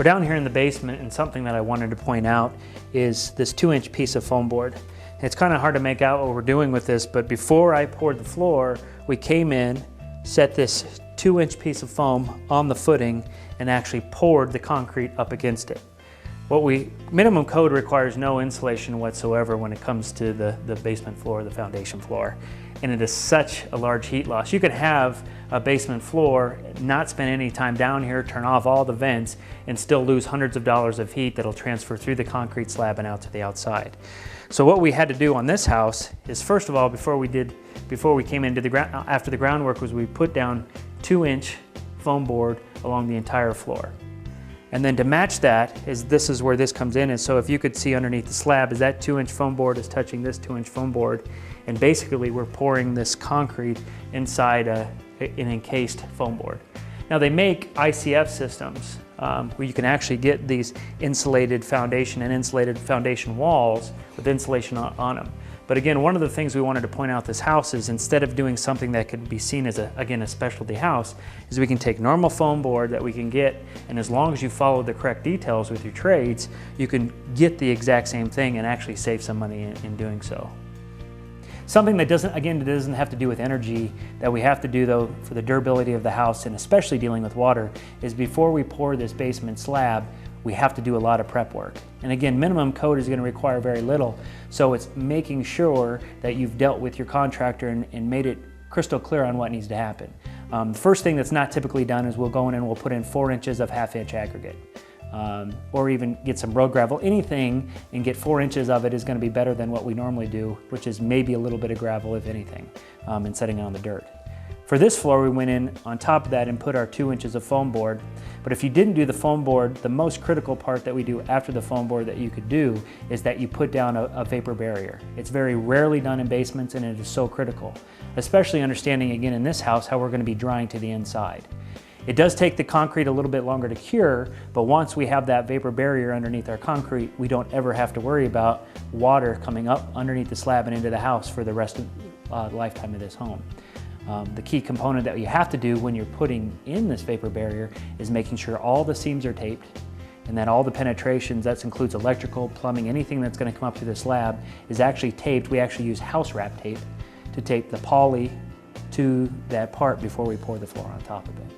We're down here in the basement, and something that I wanted to point out is this 2-inch piece of foam board. It's kind of hard to make out what we're doing with this, but before I poured the floor, we came in, set this 2-inch piece of foam on the footing, and actually poured the concrete up against it. Minimum code requires no insulation whatsoever when it comes to the basement floor, the foundation floor. And it is such a large heat loss. You could have a basement floor, not spend any time down here, turn off all the vents, and still lose hundreds of dollars of heat that'll transfer through the concrete slab and out to the outside. So what we had to do on this house is, first of all, before we came into the ground, after the groundwork, was we put down 2-inch foam board along the entire floor. And then to match that, this is where this comes in. And so if you could see underneath the slab, is that 2-inch foam board is touching this 2-inch foam board. And basically we're pouring this concrete inside an encased foam board. Now they make ICF systems where you can actually get these insulated foundation and insulated foundation walls with insulation on them. But again, one of the things we wanted to point out this house is, instead of doing something that could be seen as a specialty house, is we can take normal foam board that we can get, and as long as you follow the correct details with your trades, you can get the exact same thing and actually save some money in doing so. Something that doesn't have to do with energy, that we have to do though for the durability of the house, and especially dealing with water, is before we pour this basement slab, we have to do a lot of prep work. And again, minimum code is going to require very little, so it's making sure that you've dealt with your contractor and made it crystal clear on what needs to happen. The first thing that's not typically done is we'll go in and we'll put in 4 inches of half-inch aggregate. Or even get some road gravel, anything, and get 4 inches of it is going to be better than what we normally do, which is maybe a little bit of gravel, if anything, and setting it on the dirt. For this floor, we went in on top of that and put our 2 inches of foam board. But if you didn't do the foam board, the most critical part that we do after the foam board that you could do is that you put down a vapor barrier. It's very rarely done in basements, and it is so critical, especially understanding, again, in this house, how we're going to be drying to the inside. It does take the concrete a little bit longer to cure, but once we have that vapor barrier underneath our concrete, we don't ever have to worry about water coming up underneath the slab and into the house for the rest of the lifetime of this home. The key component that you have to do when you're putting in this vapor barrier is making sure all the seams are taped, and that all the penetrations, that includes electrical, plumbing, anything that's going to come up through the slab, is actually taped. We actually use house wrap tape to tape the poly to that part before we pour the floor on top of it.